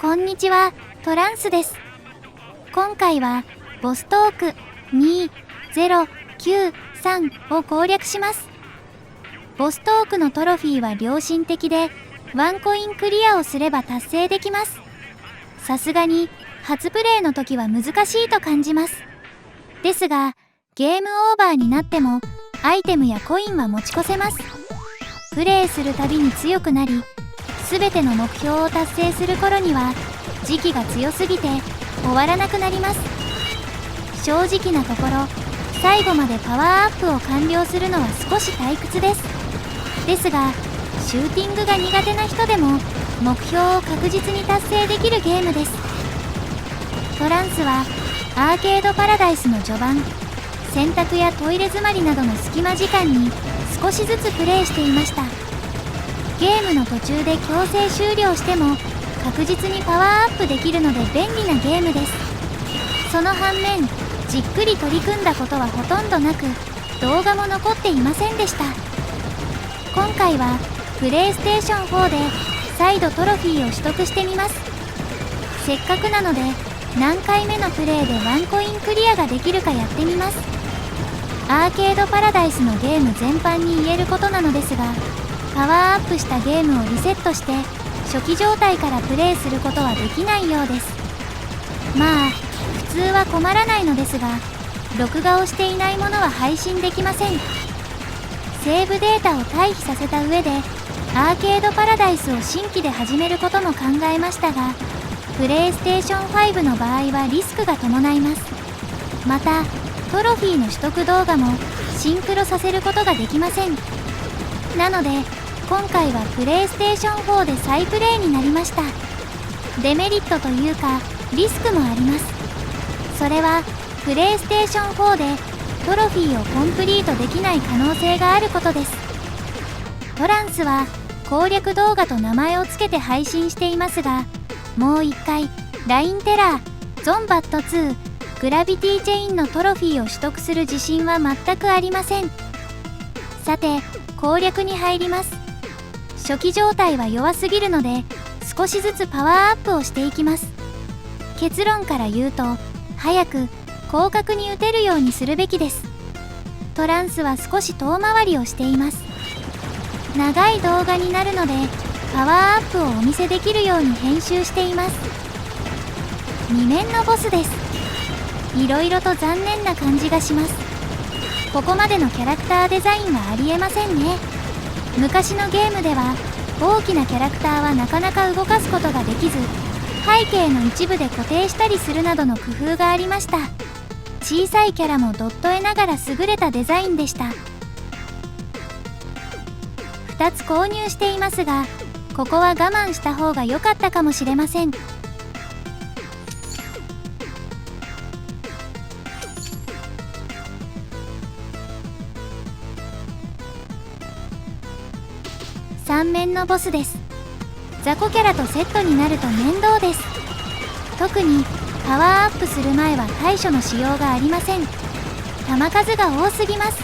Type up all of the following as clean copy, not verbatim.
こんにちは、トランスです。今回はボストーク2093を攻略します。ボストークのトロフィーは良心的で、ワンコインクリアをすれば達成できます。さすがに初プレイの時は難しいと感じます。ですが、ゲームオーバーになってもアイテムやコインは持ち越せます。プレイするたびに強くなり、全ての目標を達成する頃には時期が強すぎて終わらなくなります。正直なところ、最後までパワーアップを完了するのは少し退屈です。ですが、シューティングが苦手な人でも目標を確実に達成できるゲームです。トランスはアーケードパラダイスの序盤、洗濯やトイレ詰まりなどの隙間時間に少しずつプレイしていました。ゲームの途中で強制終了しても確実にパワーアップできるので便利なゲームです。その反面、じっくり取り組んだことはほとんどなく、動画も残っていませんでした。今回はプレイステーション4で再度トロフィーを取得してみます。せっかくなので何回目のプレイでワンコインクリアができるかやってみます。アーケードパラダイスのゲーム全般に言えることなのですが、パワーアップしたゲームをリセットして初期状態からプレイすることはできないようです。まあ普通は困らないのですが、録画をしていないものは配信できません。セーブデータを退避させた上でアーケードパラダイスを新規で始めることも考えましたが、プレイステーション5の場合はリスクが伴います。またトロフィーの取得動画もシンクロさせることができません。なので今回はプレイステーション4で再プレイになりました。デメリットというかリスクもあります。それはプレイステーション4でトロフィーをコンプリートできない可能性があることです。トランスは攻略動画と名前を付けて配信していますが、もう一回ラインテラー、ゾンバット2、グラビティチェインのトロフィーを取得する自信は全くありません。さて、攻略に入ります。初期状態は弱すぎるので少しずつパワーアップをしていきます。結論から言うと、早く広角に打てるようにするべきです。トランスは少し遠回りをしています。長い動画になるのでパワーアップをお見せできるように編集しています。2面のボスです。いろいろと残念な感じがします。ここまでのキャラクターデザインはありえませんね。昔のゲームでは大きなキャラクターはなかなか動かすことができず、背景の一部で固定したりするなどの工夫がありました。小さいキャラもドット絵ながら優れたデザインでした。2つ購入していますが、ここは我慢した方が良かったかもしれません。3面のボスです。雑魚キャラとセットになると面倒です。特にパワーアップする前は対処のしようがありません。球数が多すぎます。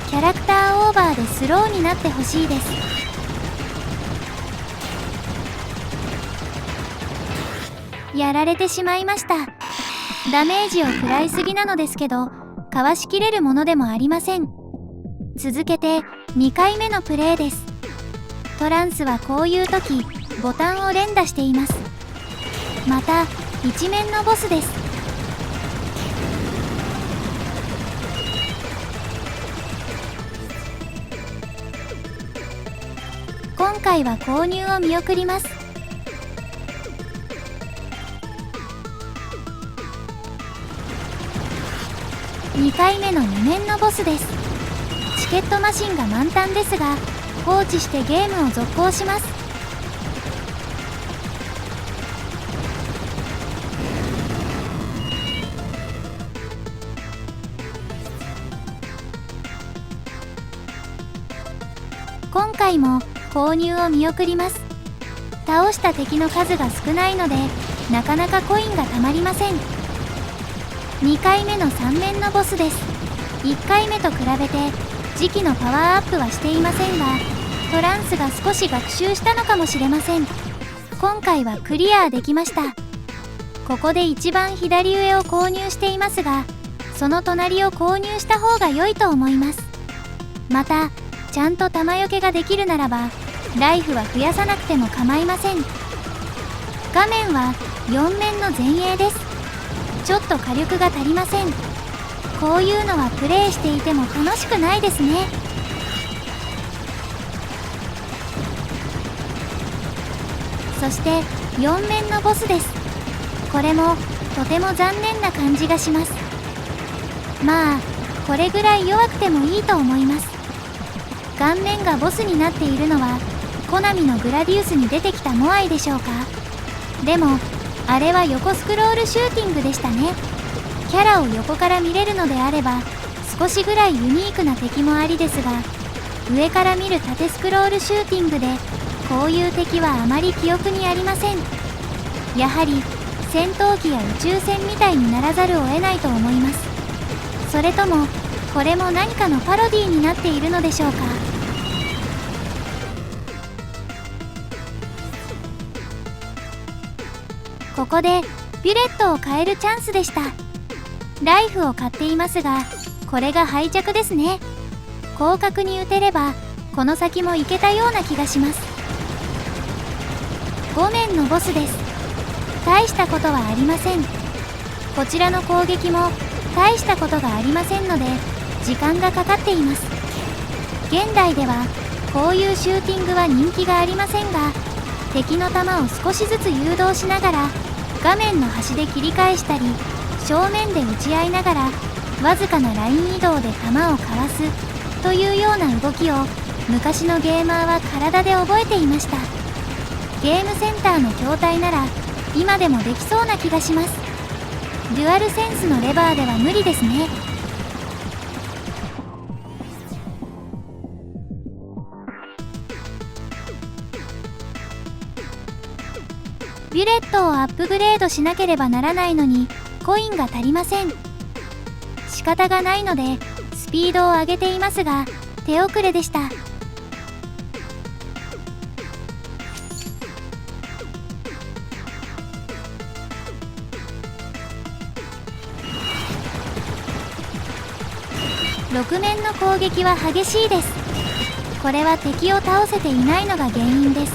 キャラクターオーバーでスローになってほしいです。やられてしまいました。ダメージを食らいすぎなのですけど、かわしきれるものでもありません。続けて2回目のプレイです。トランスはこういう時ボタンを連打しています。また一面のボスです。今回は購入を見送ります。2回目の2面のボスです。チケットマシンが満タンですが、放置してゲームを続行します。今回も購入を見送ります。倒した敵の数が少ないのでなかなかコインがたまりません。2回目の3面のボスです。1回目と比べて時期のパワーアップはしていませんが、トランスが少し学習したのかもしれません。今回はクリアできました。ここで一番左上を購入していますが、その隣を購入した方が良いと思います。またちゃんと弾よけができるならばライフは増やさなくても構いません。画面は4面の前衛です。ちょっと火力が足りません。こういうのはプレイしていても楽しくないですね。そして4面のボスです。これもとても残念な感じがします。まあこれぐらい弱くてもいいと思います。顔面がボスになっているのはコナミのグラディウスに出てきたモアイでしょうか。でもあれは横スクロールシューティングでしたね。キャラを横から見れるのであれば少しぐらいユニークな敵もありですが、上から見る縦スクロールシューティングでこういう敵はあまり記憶にありません。やはり戦闘機や宇宙船みたいにならざるを得ないと思います。それともこれも何かのパロディになっているのでしょうか。ここでビュレットを買えるチャンスでした。ライフを買っていますが、これが敗着ですね。広角に打てればこの先も行けたような気がします。5面のボスです。大したことはありません。こちらの攻撃も大したことがありませんので時間がかかっています。現代ではこういうシューティングは人気がありませんが、敵の弾を少しずつ誘導しながら画面の端で切り返したり正面で打ち合いながらわずかなライン移動で弾をかわすというような動きを昔のゲーマーは体で覚えていました。ゲームセンターの筐体なら今でもできそうな気がします。デュアルセンスのレバーでは無理ですね。ビュレットをアップグレードしなければならないのにコインが足りません。仕方がないのでスピードを上げていますが手遅れでした。6面の攻撃は激しいです。これは敵を倒せていないのが原因です。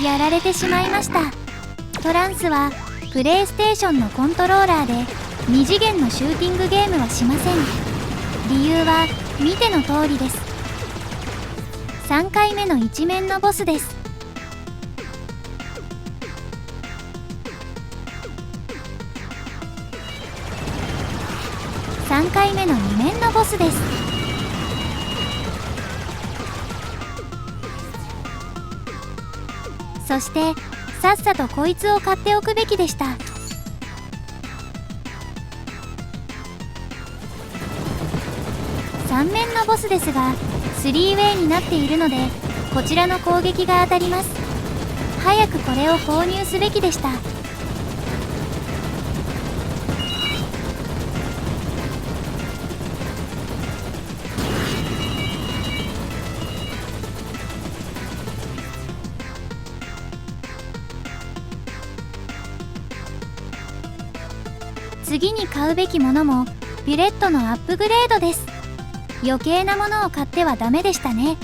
やられてしまいました。トランスはプレイステーションのコントローラーで2次元のシューティングゲームはしません。理由は見ての通りです。3回目の1面のボスです。3回目の2面のボスです。そしてさっさとこいつを買っておくべきでした。3面のボスですが 3way になっているのでこちらの攻撃が当たります。早くこれを購入すべきでした。次に買うべきものもビュレットのアップグレードです。余計なものを買ってはダメでしたね。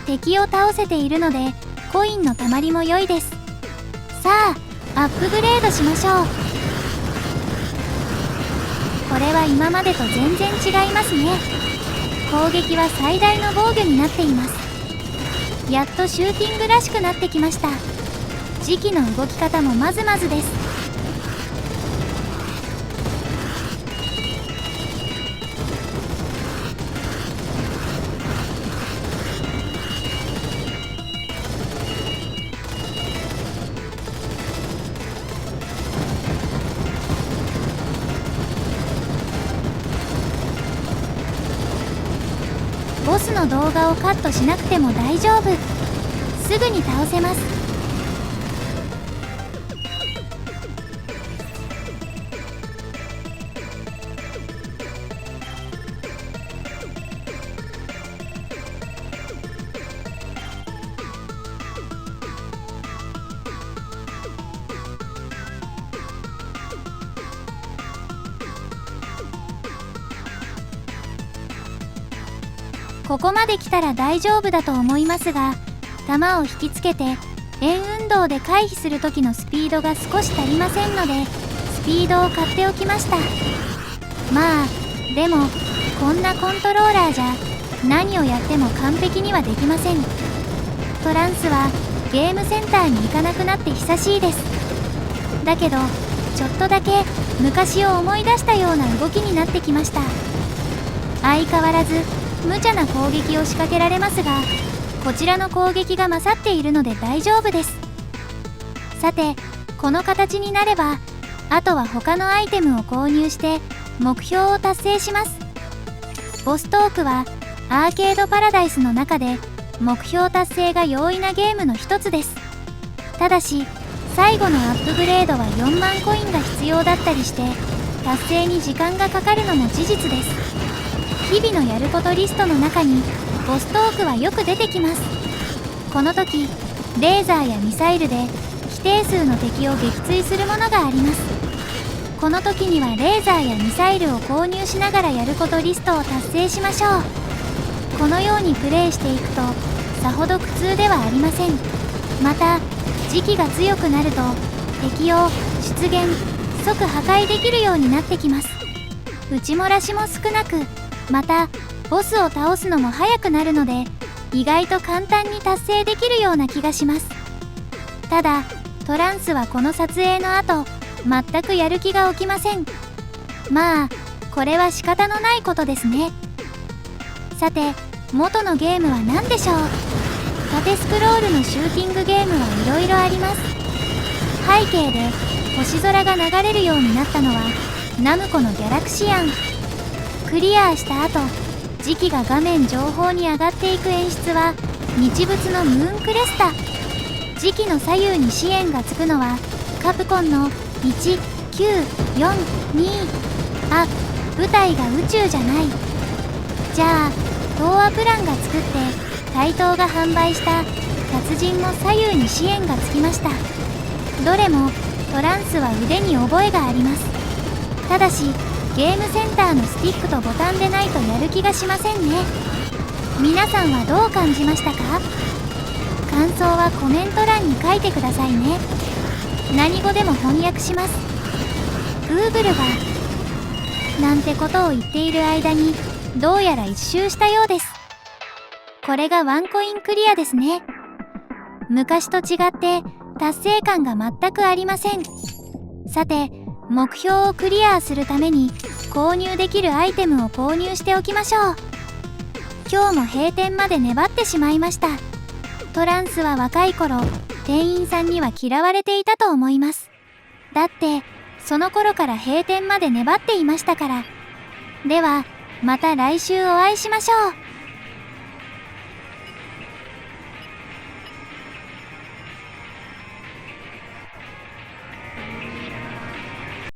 敵を倒せているのでコインのたまりも良いです。さあアップグレードしましょう。これは今までと全然違いますね。攻撃は最大の防御になっています。やっとシューティングらしくなってきました。時期の動き方もまずまずです。ボスの動画をカットしなくても大丈夫。すぐに倒せます。ここまで来たら大丈夫だと思いますが、弾を引きつけて円運動で回避する時のスピードが少し足りませんので、スピードを買っておきました。まあでもこんなコントローラーじゃ何をやっても完璧にはできません。トランスはゲームセンターに行かなくなって久しいです。だけどちょっとだけ昔を思い出したような動きになってきました。相変わらず無茶な攻撃を仕掛けられますが、こちらの攻撃が勝っているので大丈夫です。さて、この形になればあとは他のアイテムを購入して目標を達成します。ボストークはアーケードパラダイスの中で目標達成が容易なゲームの一つです。ただし最後のアップグレードは4万コインが必要だったりして達成に時間がかかるのも事実です。日々のやることリストの中にボストークはよく出てきます。この時レーザーやミサイルで規定数の敵を撃墜するものがあります。この時にはレーザーやミサイルを購入しながらやることリストを達成しましょう。このようにプレイしていくとさほど苦痛ではありません。また時期が強くなると敵を出現即破壊できるようになってきます。打ち漏らしも少なく、またボスを倒すのも早くなるので意外と簡単に達成できるような気がします。ただトランスはこの撮影の後全くやる気が起きません。まあこれは仕方のないことですね。さて元のゲームは何でしょう。縦スクロールのシューティングゲームはいろいろあります。背景で星空が流れるようになったのはナムコのギャラクシアン。クリアした後時期が画面上方に上がっていく演出は日仏のムーンクレスタ。時期の左右に支援がつくのはカプコンの1942。あ、舞台が宇宙じゃない。じゃあ東亜プランが作って台東が販売した達人も左右に支援がつきました。どれもトランスは腕に覚えがあります。ただしゲームセンターのスティックとボタンでないとやる気がしませんね。皆さんはどう感じましたか？感想はコメント欄に書いてくださいね。何語でも翻訳します。Google がなんてことを言っている間にどうやら一周したようです。これがワンコインクリアですね。昔と違って達成感が全くありません。さて目標をクリアするために購入できるアイテムを購入しておきましょう。今日も閉店まで粘ってしまいました。トランスは若い頃店員さんには嫌われていたと思います。だってその頃から閉店まで粘っていましたから。ではまた来週お会いしましょう。